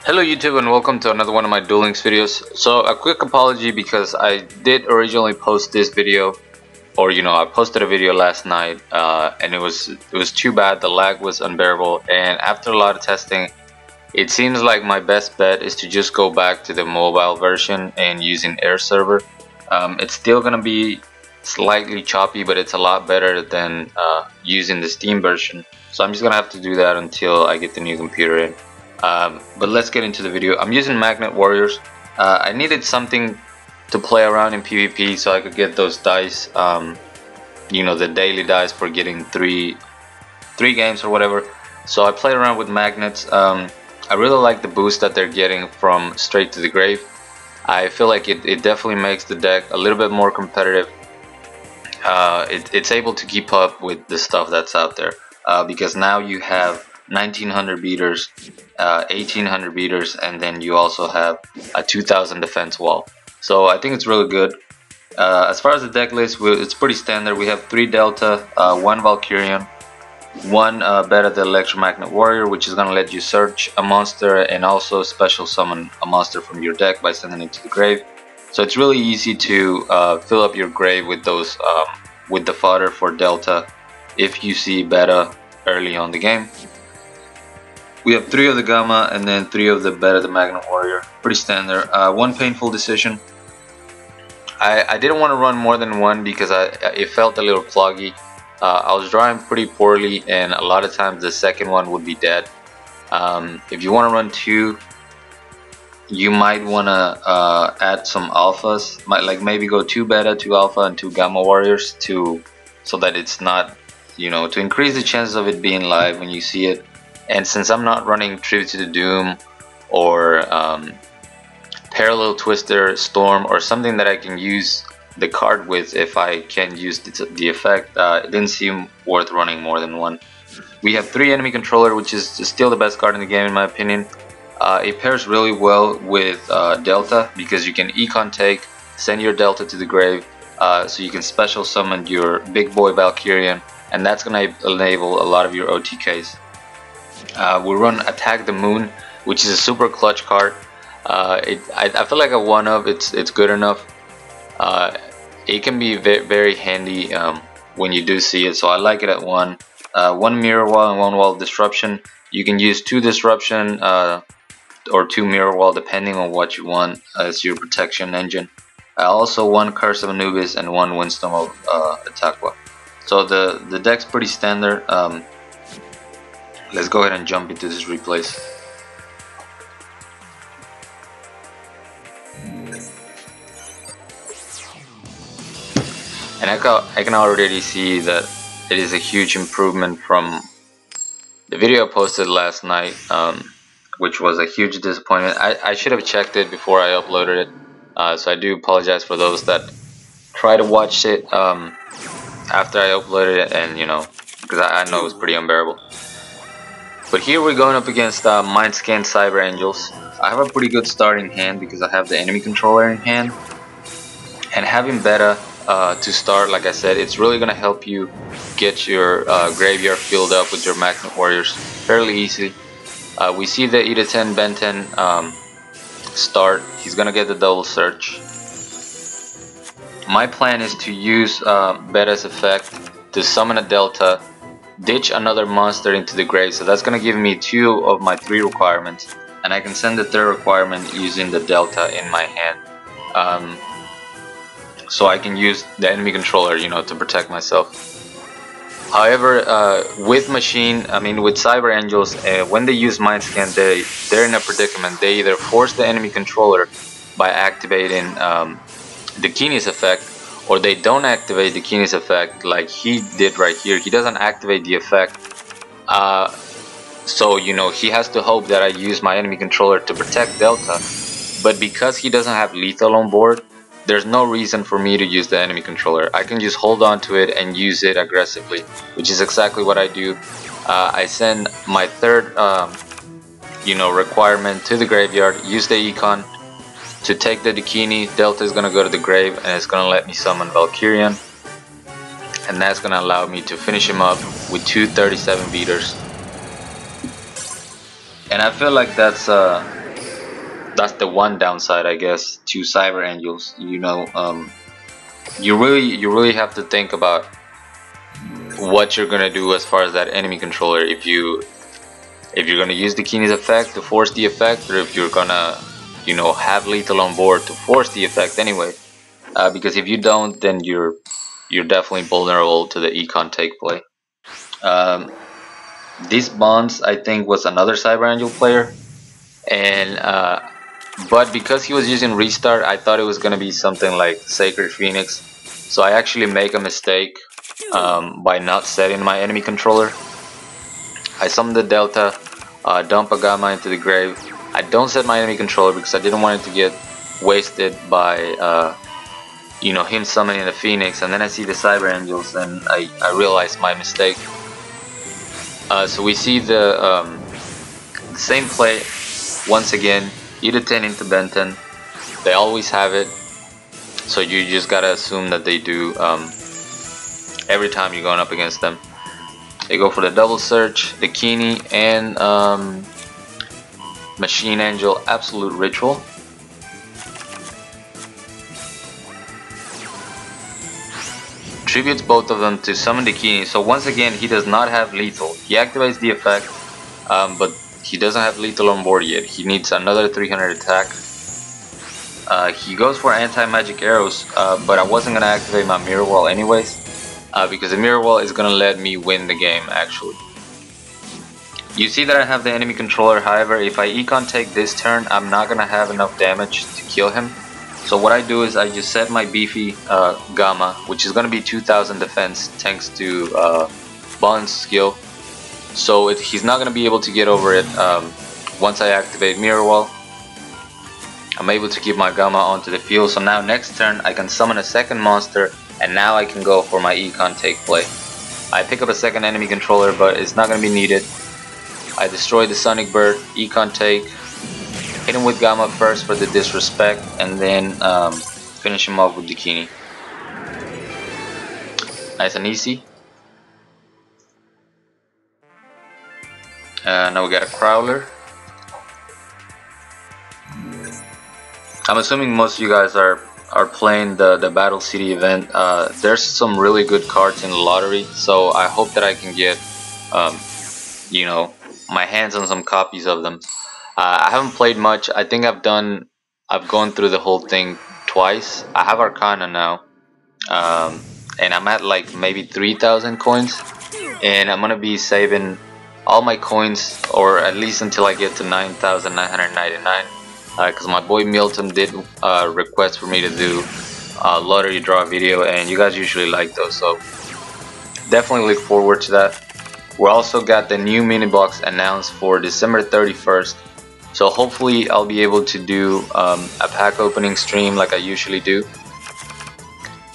Hello YouTube and welcome to another one of my Duel Links videos. So a quick apology because I did originally post this video, or I posted a video last night and it was too bad. The lag was unbearable, and after a lot of testing it seems like my best bet is to just go back to the mobile version and using air server. It's still gonna be slightly choppy, but it's a lot better than using the Steam version, so I'm just gonna have to do that until I get the new computer in. But let's get into the video. I'm using Magnet Warriors. I needed something to play around in PvP so I could get those dice, the daily dice for getting three games or whatever. So I played around with magnets. I really like the boost that they're getting from Straight to the Grave. I feel like it definitely makes the deck a little bit more competitive. It's able to keep up with the stuff that's out there because now you have 1900 beaters, 1800 beaters, and then you also have a 2000 defense wall. So I think it's really good. As far as the deck list, it's pretty standard. We have 3 Delta, 1 Valkyrian, 1 Beta the Electromagnet Warrior, which is going to let you search a monster and also special summon a monster from your deck by sending it to the grave. So it's really easy to fill up your grave with those with the fodder for Delta if you see Beta early on the game. We have 3 of the Gamma and then 3 of the Beta the Magnet Warrior. Pretty standard. 1 Painful Decision. I didn't want to run more than 1 because it felt a little cloggy. I was drawing pretty poorly, and a lot of times the second one would be dead. If you want to run 2, you might want to add some alphas. Maybe go 2 Beta, 2 Alpha, and 2 Gamma Warriors so that it's not, to increase the chances of it being live when you see it. And since I'm not running Tribute to the Doom or Parallel Twister, Storm, or something that I can use the card with if I can't use the effect, it didn't seem worth running more than 1. We have 3 Enemy Controller, which is still the best card in the game in my opinion. It pairs really well with Delta because you can Econ take, send your Delta to the grave, so you can special summon your big boy Valkyrian, and that's going to enable a lot of your OTKs. We run Attack the Moon, which is a super clutch card. I feel like a 1-up, it's good enough. It can be very handy when you do see it, so I like it at 1. 1 Mirror Wall and 1 Wall of Disruption. You can use 2 Disruption or 2 Mirror Wall depending on what you want as your protection engine. Also 1 Curse of Anubis and 1 Windstorm of Atakwa. So the deck's pretty standard. Let's go ahead and jump into this replays. And I can already see that it is a huge improvement from the video I posted last night, which was a huge disappointment. I should have checked it before I uploaded it, so I do apologize for those that try to watch it after I uploaded it, and because I know it was pretty unbearable. But here we're going up against Mind Scan Cyber Angels. I have a pretty good starting hand because I have the Enemy Controller in hand, and having Beta to start, like I said, it's really going to help you get your graveyard filled up with your Magnet Warriors fairly easy. We see the Ida-10 Benten start. He's going to get the double search. My plan is to use Beta's effect to summon a Delta, ditch another monster into the grave, so that's going to give me 2 of my 3 requirements, and I can send the 3rd requirement using the Delta in my hand. So I can use the Enemy Controller, to protect myself. However, with Cyber Angels, when they use Mind Scan, they're in a predicament. They either force the Enemy Controller by activating the Keeny's effect, or they don't activate the Keeny's effect like he did right here. He doesn't activate the effect, so he has to hope that I use my Enemy Controller to protect Delta. But because he doesn't have lethal on board, there's no reason for me to use the Enemy Controller. I can just hold on to it and use it aggressively, which is exactly what I do. I send my 3rd requirement to the graveyard, use the Econ to take the Dakini. Delta is going to go to the grave, and it's going to let me summon Valkyrian, and that's going to allow me to finish him up with 2 37 beaters. And I feel like that's That's the one downside, I guess, to Cyber Angels. You know, you really have to think about what you're gonna do as far as that enemy controller. If you're gonna use the Keeney's effect to force the effect, or if you're gonna, you know, have lethal on board to force the effect anyway. Because if you don't, then you're definitely vulnerable to the econ take play. This Bonz, I think, was another Cyber Angel player, and but because he was using restart, I thought it was gonna be something like Sacred Phoenix. So I actually make a mistake by not setting my enemy controller. I summon the Delta, dump a Gamma into the grave. I don't set my enemy controller because I didn't want it to get wasted by you know, him summoning the Phoenix, and then I see the Cyber Angels and I realize my mistake. So we see the same play once again. E10 into Benton. They always have it, so you just gotta assume that they do every time you're going up against them. They go for the double search, the Keeney, and Machine Angel Absolute Ritual. Tributes both of them to summon the Keeney. So once again, he does not have lethal. He activates the effect, but he doesn't have lethal on board yet. He needs another 300 attack. He goes for anti-magic arrows, but I wasn't gonna activate my mirror wall anyways, because the mirror wall is gonna let me win the game actually. You see that I have the enemy controller. However, if I econ take this turn, I'm not gonna have enough damage to kill him. So what I do is I just set my beefy Gamma, which is going to be 2000 defense thanks to Bonz skill. So he's not going to be able to get over it once I activate Mirror Wall. I'm able to keep my Gamma onto the field. So now next turn I can summon a second monster, and now I can go for my econ take play. I pick up a second enemy controller, but it's not going to be needed. I destroy the Sonic Bird, econ take. Hit him with Gamma first for the disrespect, and then finish him off with the Keeney. Nice and easy. Now we got a Crowler. I'm assuming most of you guys are playing the Battle City event. There's some really good cards in the lottery, so I hope that I can get you know, my hands on some copies of them. I haven't played much. I think I've gone through the whole thing twice. I have Arcana now, and I'm at like maybe 3,000 coins, and I'm gonna be saving all my coins, or at least until I get to 9,999, because my boy Milton did request for me to do a lottery draw video, and you guys usually like those, so definitely look forward to that. We also got the new mini box announced for December 31st. So hopefully I'll be able to do a pack opening stream like I usually do.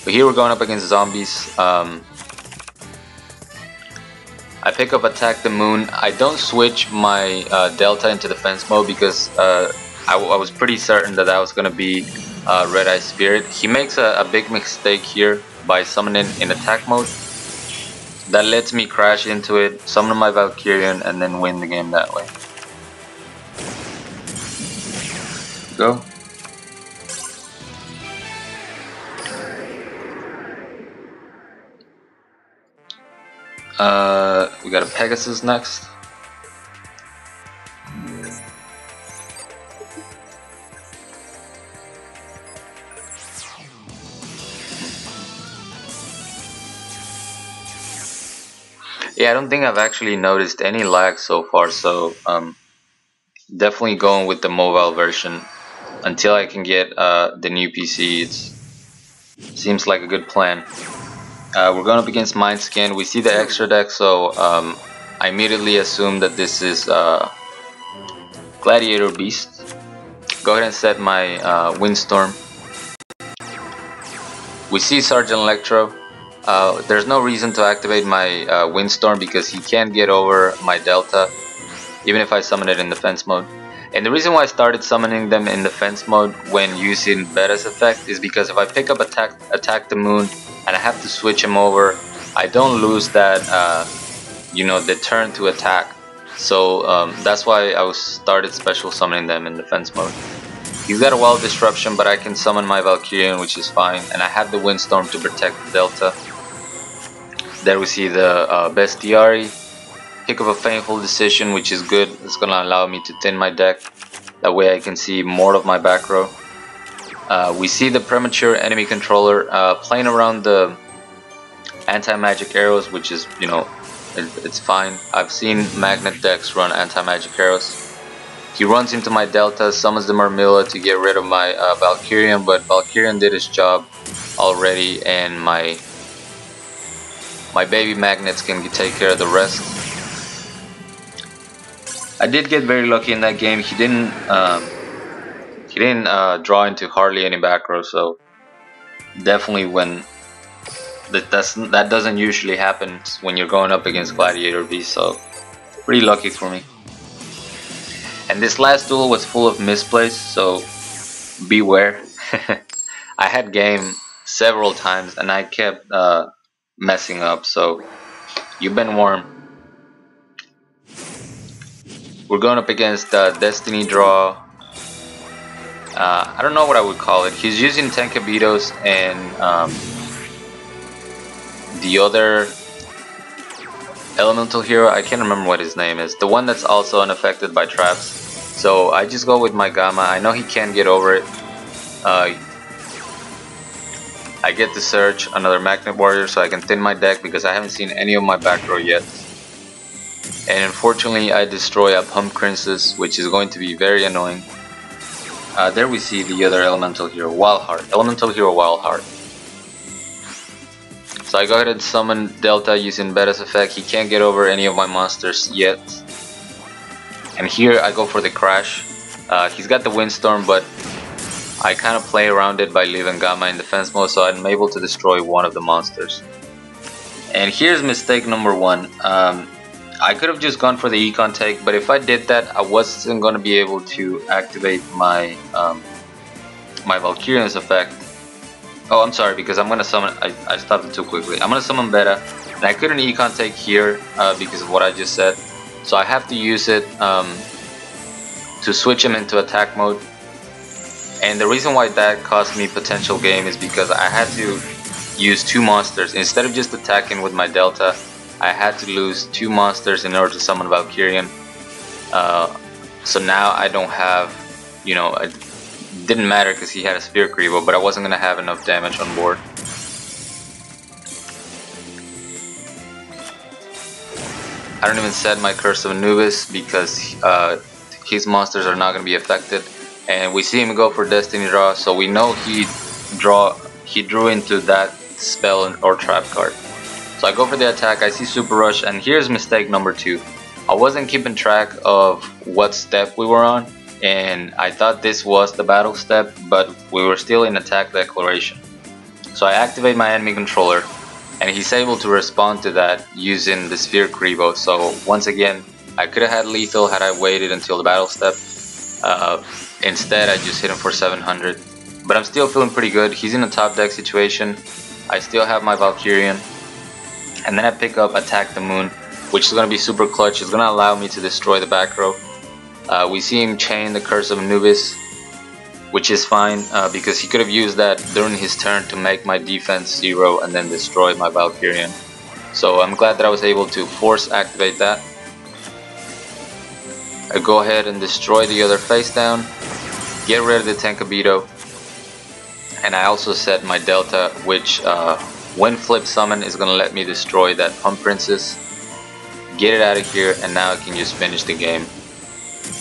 But here we're going up against zombies. I pick up Attack the Moon. I don't switch my Delta into defense mode because I was pretty certain that was going to be Red Eye Spirit. He makes a big mistake here by summoning in attack mode. That lets me crash into it, summon my Valkyrian, and then win the game that way. Go. We got a Pegasus next. Yeah, I don't think I've actually noticed any lag so far, so definitely going with the mobile version until I can get the new PC. It seems like a good plan. We're going up against Mindscan. We see the extra deck, so I immediately assume that this is Gladiator Beast. Go ahead and set my Windstorm. We see Sergeant Electro. There's no reason to activate my Windstorm because he can't get over my Delta, even if I summon it in defense mode. And the reason why I started summoning them in defense mode when using Beta's effect is because if I pick up Attack the Moon and I have to switch him over, I don't lose that, you know, the turn to attack. So that's why I started special summoning them in defense mode. He's got a wild disruption, but I can summon my Valkyrian, which is fine, and I have the Windstorm to protect the Delta. There we see the Bestiari. Pick up a Painful Decision, which is good. It's gonna allow me to thin my deck. That way I can see more of my back row. We see the Premature Enemy Controller playing around the anti-magic arrows, which is, you know, it's fine. I've seen Magnet decks run anti-magic arrows. He runs into my Delta, summons the Marmilla to get rid of my Valkyrian, but Valkyrian did his job already, and my baby Magnets can take care of the rest. I did get very lucky in that game. He didn't draw into hardly any back row, so definitely when that doesn't usually happen when you're going up against Gladiator V, so pretty lucky for me. And this last duel was full of misplays, so beware. I had game several times and I kept messing up, so you've been warned. We're going up against Destiny Draw. I don't know what I would call it. He's using Tenkabitos and the other elemental hero. I can't remember what his name is. The one that's also unaffected by traps. So I just go with my Gamma. I know he can't get over it. I get to search another Magnet Warrior so I can thin my deck because I haven't seen any of my back row yet. And unfortunately I destroy a Pump Princess, which is going to be very annoying. There we see the other elemental hero, Wildheart. Elemental hero Wildheart. So I go ahead and summon Delta using Beta's effect. He can't get over any of my monsters yet. And here I go for the Crash. He's got the Windstorm, but I kind of play around it by leaving Gamma in defense mode, so I'm able to destroy one of the monsters. And here's mistake number one. I could have just gone for the Econ take, but if I did that, I wasn't going to be able to activate my my Valkyrian's effect. Oh, I'm sorry, because I'm going to summon... I stopped it too quickly. I'm going to summon Beta, and I couldn't Econ take here because of what I just said. So I have to use it to switch him into attack mode. And the reason why that cost me potential game is because I had to use two monsters. Instead of just attacking with my Delta, I had to lose two monsters in order to summon Valkyrian. So now I don't have, you know, it didn't matter because he had a Sphere Creevo, but I wasn't going to have enough damage on board. I don't even set my Curse of Anubis because his monsters are not going to be affected. And we see him go for Destiny Draw, so we know he drew into that spell or trap card. So I go for the attack, I see Super Rush, and here's mistake number two. I wasn't keeping track of what step we were on, and I thought this was the battle step, but we were still in attack declaration. So I activate my enemy controller, and he's able to respond to that using the Sphere Creevo. So once again, I could have had lethal had I waited until the battle step. Instead, I just hit him for 700. But I'm still feeling pretty good. He's in a top deck situation. I still have my Valkyrian. And then I pick up Attack the Moon, which is going to be super clutch. It's going to allow me to destroy the back row. We see him chain the Curse of Anubis, which is fine because he could have used that during his turn to make my defense 0 and then destroy my Valkyrian. So I'm glad that I was able to force activate that. I go ahead and destroy the other face down, get rid of the Tenkabito, and I also set my Delta, which when flip summon is going to let me destroy that Pump Princess, get it out of here, and now I can just finish the game.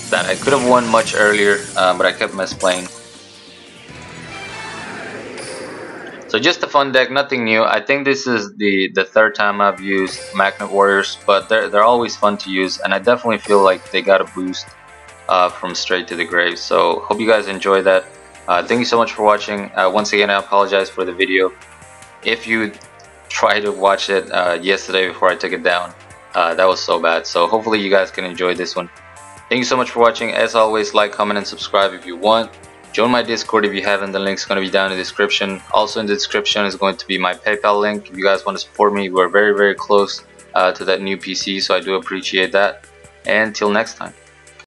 That I could have won much earlier, but I kept misplaying. So just a fun deck, nothing new. I think this is the third time I've used Magnet Warriors, but they're always fun to use, and I definitely feel like they got a boost from Straight to the Grave. So hope you guys enjoy that. Thank you so much for watching. Once again, I apologize for the video. If you tried to watch it yesterday before I took it down, that was so bad. So hopefully you guys can enjoy this one. Thank you so much for watching. As always, like, comment, and subscribe if you want. Join my Discord if you haven't. The link's going to be down in the description. Also in the description is going to be my PayPal link. If you guys want to support me, we're very, very close to that new PC, so I do appreciate that. And till next time.